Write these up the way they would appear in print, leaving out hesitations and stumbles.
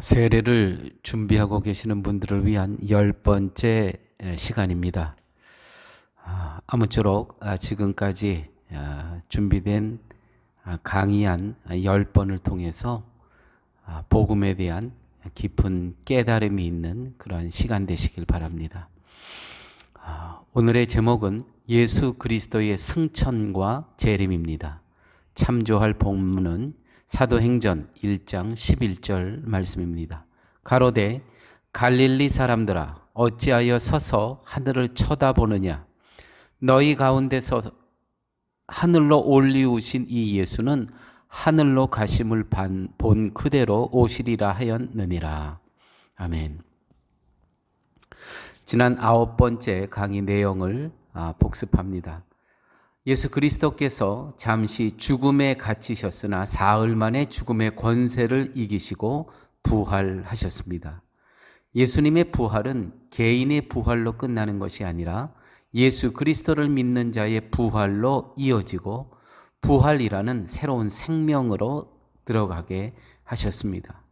세례를 준비하고 계시는 분들을 위한 10번째 시간입니다. 아무쪼록 지금까지 준비된 강의한 10번을 통해서 복음에 대한 깊은 깨달음이 있는 그러한 시간 되시길 바랍니다. 오늘의 제목은 예수 그리스도의 승천과 재림입니다. 참조할 본문은 사도행전 1장 11절 말씀입니다. 가로되 갈릴리 사람들아 어찌하여 서서 하늘을 쳐다보느냐. 너희 가운데서 하늘로 올리우신 이 예수는 하늘로 가심을 본 그대로 오시리라 하였느니라. 아멘. 지난 9번째 강의 내용을 복습합니다. 예수 그리스도께서 잠시 죽음에 갇히셨으나 사흘 만에 죽음의 권세를 이기시고 부활하셨습니다. 예수님의 부활은 개인의 부활로 끝나는 것이 아니라 예수 그리스도를 믿는 자의 부활로 이어지고 부활이라는 새로운 생명으로 들어가게 하셨습니다.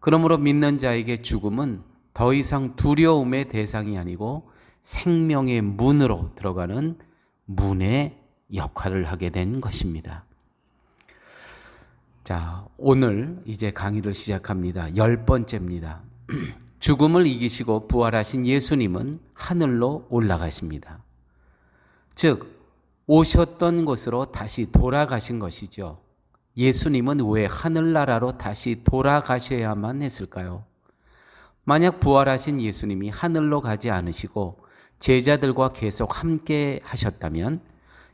그러므로 믿는 자에게 죽음은 더 이상 두려움의 대상이 아니고 생명의 문으로 들어가는 문의 역할을 하게 된 것입니다. 자, 오늘 이제 강의를 시작합니다. 10번째입니다. 죽음을 이기시고 부활하신 예수님은 하늘로 올라가십니다. 즉, 오셨던 곳으로 다시 돌아가신 것이죠. 예수님은 왜 하늘나라로 다시 돌아가셔야만 했을까요? 만약 부활하신 예수님이 하늘로 가지 않으시고 제자들과 계속 함께 하셨다면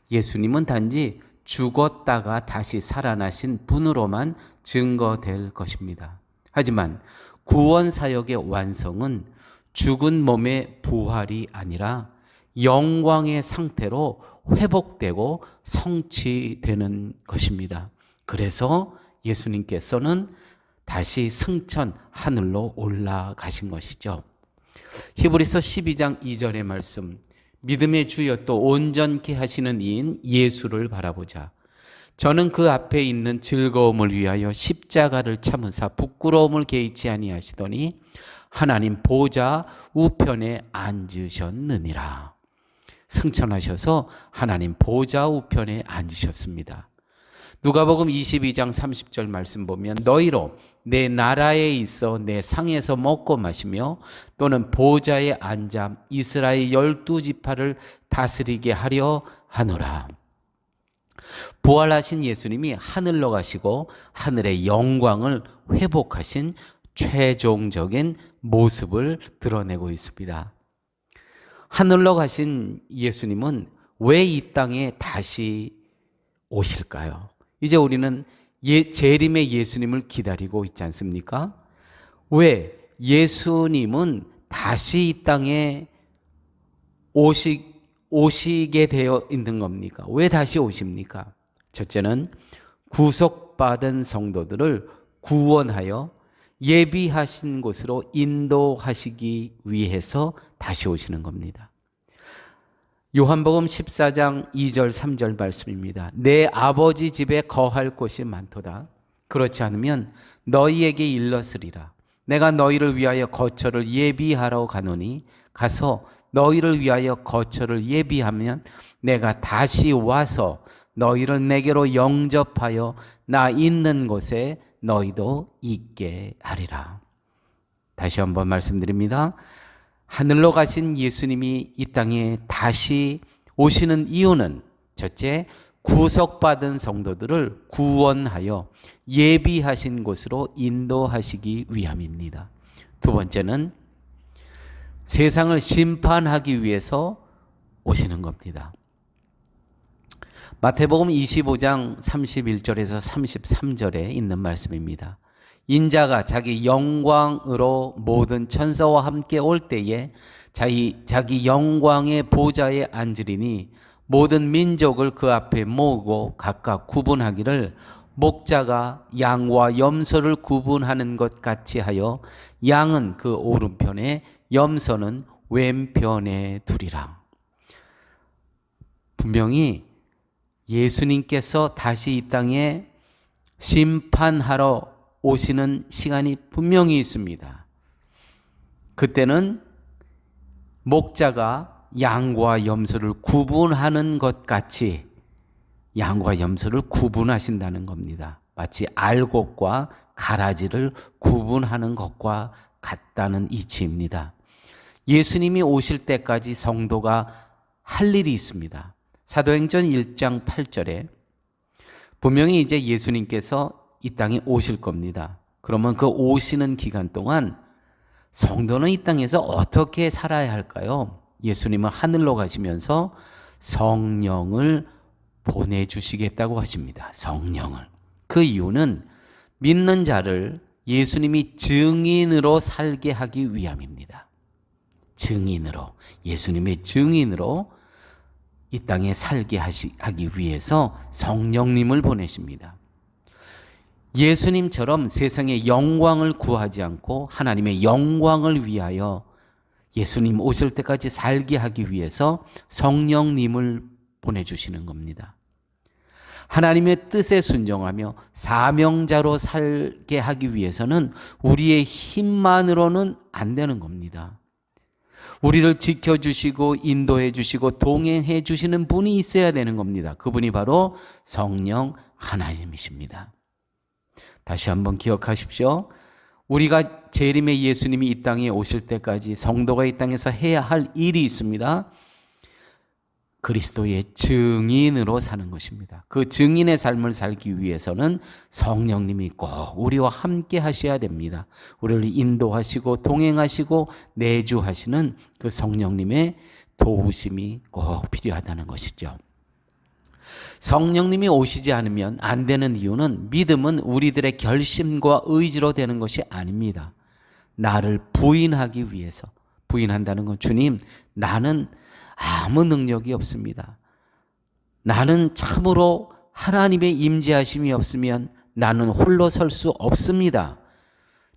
예수님은 단지 죽었다가 다시 살아나신 분으로만 증거될 것입니다. 하지만 구원 사역의 완성은 죽은 몸의 부활이 아니라 영광의 상태로 회복되고 성취되는 것입니다. 그래서 예수님께서는 다시 승천 하늘로 올라가신 것이죠. 히브리서 12장 2절의 말씀, 믿음의 주여 또 온전케 하시는 이인 예수를 바라보자. 저는 그 앞에 있는 즐거움을 위하여 십자가를 참으사 부끄러움을 개의치 아니하시더니 하나님 보좌 우편에 앉으셨느니라. 승천하셔서 하나님 보좌 우편에 앉으셨습니다. 누가복음 22장 30절 말씀 보면 너희로 내 나라에 있어 내 상에서 먹고 마시며 또는 보좌에 앉아 이스라엘 12지파를 다스리게 하려 하노라. 부활하신 예수님이 하늘로 가시고 하늘의 영광을 회복하신 최종적인 모습을 드러내고 있습니다. 하늘로 가신 예수님은 왜 이 땅에 다시 오실까요? 이제 우리는 재림의 예수님을 기다리고 있지 않습니까? 왜 예수님은 다시 이 땅에 오시게 되어 있는 겁니까? 왜 다시 오십니까? 첫째는 구속받은 성도들을 구원하여 예비하신 곳으로 인도하시기 위해서 다시 오시는 겁니다. 요한복음 14장 2절 3절 말씀입니다. 내 아버지 집에 거할 곳이 많도다. 그렇지 않으면 너희에게 일렀으리라. 내가 너희를 위하여 거처를 예비하러 가노니 가서 너희를 위하여 거처를 예비하면 내가 다시 와서 너희를 내게로 영접하여 나 있는 곳에 너희도 있게 하리라. 다시 한번 말씀드립니다. 하늘로 가신 예수님이 이 땅에 다시 오시는 이유는 첫째, 구속받은 성도들을 구원하여 예비하신 곳으로 인도하시기 위함입니다. 두 번째는 세상을 심판하기 위해서 오시는 겁니다. 마태복음 25장 31절에서 33절에 있는 말씀입니다. 인자가 자기 영광으로 모든 천사와 함께 올 때에 자기 영광의 보좌에 앉으리니 모든 민족을 그 앞에 모으고 각각 구분하기를 목자가 양과 염소를 구분하는 것 같이 하여 양은 그 오른편에 염소는 왼편에 두리라. 분명히 예수님께서 다시 이 땅에 심판하러 오시는 시간이 분명히 있습니다. 그때는 목자가 양과 염소를 구분하는 것 같이 양과 염소를 구분하신다는 겁니다. 마치 알곡과 가라지를 구분하는 것과 같다는 이치입니다. 예수님이 오실 때까지 성도가 할 일이 있습니다. 사도행전 1장 8절에 분명히 이제 예수님께서 이 땅에 오실 겁니다. 그러면 그 오시는 기간 동안 성도는 이 땅에서 어떻게 살아야 할까요? 예수님은 하늘로 가시면서 성령을 보내주시겠다고 하십니다. 성령을. 그 이유는 믿는 자를 예수님이 증인으로 살게 하기 위함입니다. 증인으로, 예수님의 증인으로 이 땅에 살게 하기 위해서 성령님을 보내십니다. 예수님처럼 세상의 영광을 구하지 않고 하나님의 영광을 위하여 예수님 오실 때까지 살게 하기 위해서 성령님을 보내주시는 겁니다. 하나님의 뜻에 순종하며 사명자로 살게 하기 위해서는 우리의 힘만으로는 안 되는 겁니다. 우리를 지켜주시고 인도해 주시고 동행해 주시는 분이 있어야 되는 겁니다. 그분이 바로 성령 하나님이십니다. 다시 한번 기억하십시오. 우리가 재림의 예수님이 이 땅에 오실 때까지 성도가 이 땅에서 해야 할 일이 있습니다. 그리스도의 증인으로 사는 것입니다. 그 증인의 삶을 살기 위해서는 성령님이 꼭 우리와 함께 하셔야 됩니다. 우리를 인도하시고 동행하시고 내주하시는 그 성령님의 도우심이 꼭 필요하다는 것이죠. 성령님이 오시지 않으면 안 되는 이유는 믿음은 우리들의 결심과 의지로 되는 것이 아닙니다. 나를 부인하기 위해서, 부인한다는 건 주님, 나는 아무 능력이 없습니다. 나는 참으로 하나님의 임재하심이 없으면 나는 홀로 설 수 없습니다.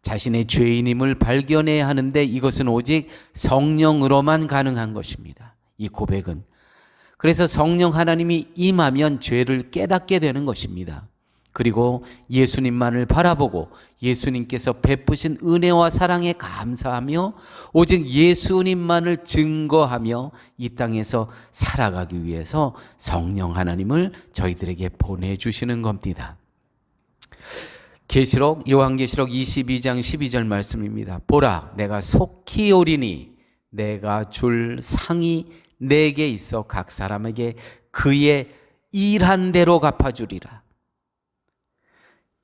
자신의 죄인임을 발견해야 하는데 이것은 오직 성령으로만 가능한 것입니다. 이 고백은. 그래서 성령 하나님이 임하면 죄를 깨닫게 되는 것입니다. 그리고 예수님만을 바라보고 예수님께서 베푸신 은혜와 사랑에 감사하며 오직 예수님만을 증거하며 이 땅에서 살아가기 위해서 성령 하나님을 저희들에게 보내주시는 겁니다. 요한계시록 22장 12절 말씀입니다. 보라, 내가 속히 오리니 내가 줄 상이 내게 있어 각 사람에게 그의 일한 대로 갚아주리라.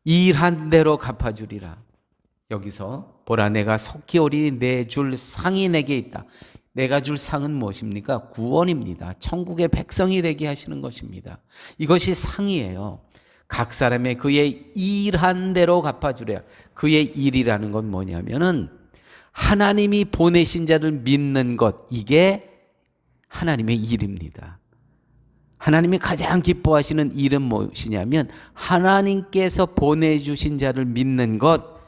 일한 대로 갚아주리라. 여기서 보라, 내가 속히 오리니 내 줄 상이 내게 있다. 내가 줄 상은 무엇입니까? 구원입니다. 천국의 백성이 되게 하시는 것입니다. 이것이 상이에요. 각 사람의 그의 일한 대로 갚아주래요. 그의 일이라는 건 뭐냐면은 하나님이 보내신 자를 믿는 것, 이게 하나님의 일입니다. 하나님이 가장 기뻐하시는 일은 무엇이냐면 하나님께서 보내주신 자를 믿는 것,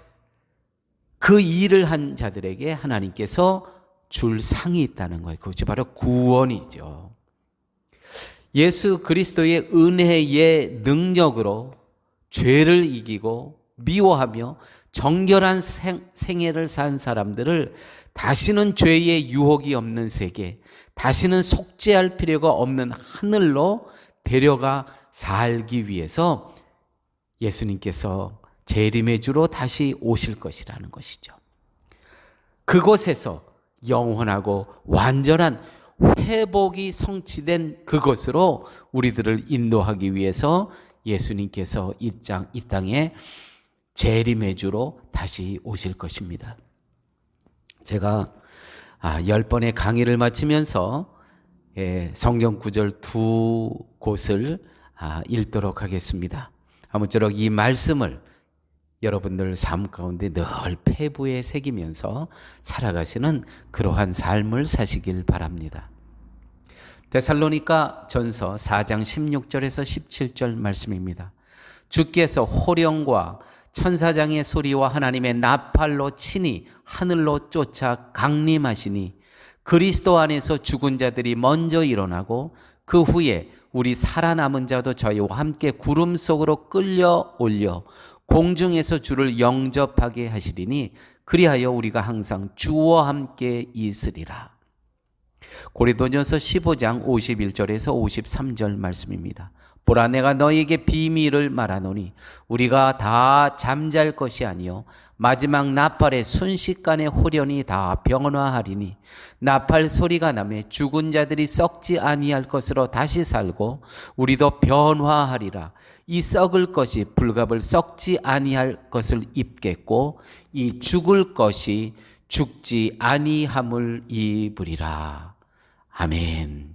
그 일을 한 자들에게 하나님께서 줄 상이 있다는 거예요. 그것이 바로 구원이죠. 예수 그리스도의 은혜의 능력으로 죄를 이기고 미워하며 정결한 생애를 산 사람들을 다시는 죄의 유혹이 없는 세계, 다시는 속죄할 필요가 없는 하늘로 데려가 살기 위해서 예수님께서 재림의 주로 다시 오실 것이라는 것이죠. 그곳에서 영원하고 완전한 회복이 성취된 그것으로 우리들을 인도하기 위해서 예수님께서 이 땅에 재림의 주로 다시 오실 것입니다. 제가 10번의 강의를 마치면서 성경 구절 2곳을 읽도록 하겠습니다. 아무쪼록 이 말씀을 여러분들 삶 가운데 늘 폐부에 새기면서 살아가시는 그러한 삶을 사시길 바랍니다. 데살로니가 전서 4장 16절에서 17절 말씀입니다. 주께서 호령과 천사장의 소리와 하나님의 나팔로 친히 하늘로 쫓아 강림하시니 그리스도 안에서 죽은 자들이 먼저 일어나고 그 후에 우리 살아남은 자도 저희와 함께 구름 속으로 끌려 올려 공중에서 주를 영접하게 하시리니 그리하여 우리가 항상 주와 함께 있으리라. 고린도전서 15장 51절에서 53절 말씀입니다. 보라 내가 너희에게 비밀을 말하노니 우리가 다 잠잘 것이 아니요 마지막 나팔의 순식간에 홀연히 다 변화하리니 나팔 소리가 나매 죽은 자들이 썩지 아니할 것으로 다시 살고 우리도 변화하리라. 이 썩을 것이 불갑을 썩지 아니할 것을 입겠고 이 죽을 것이 죽지 아니함을 입으리라. 아멘.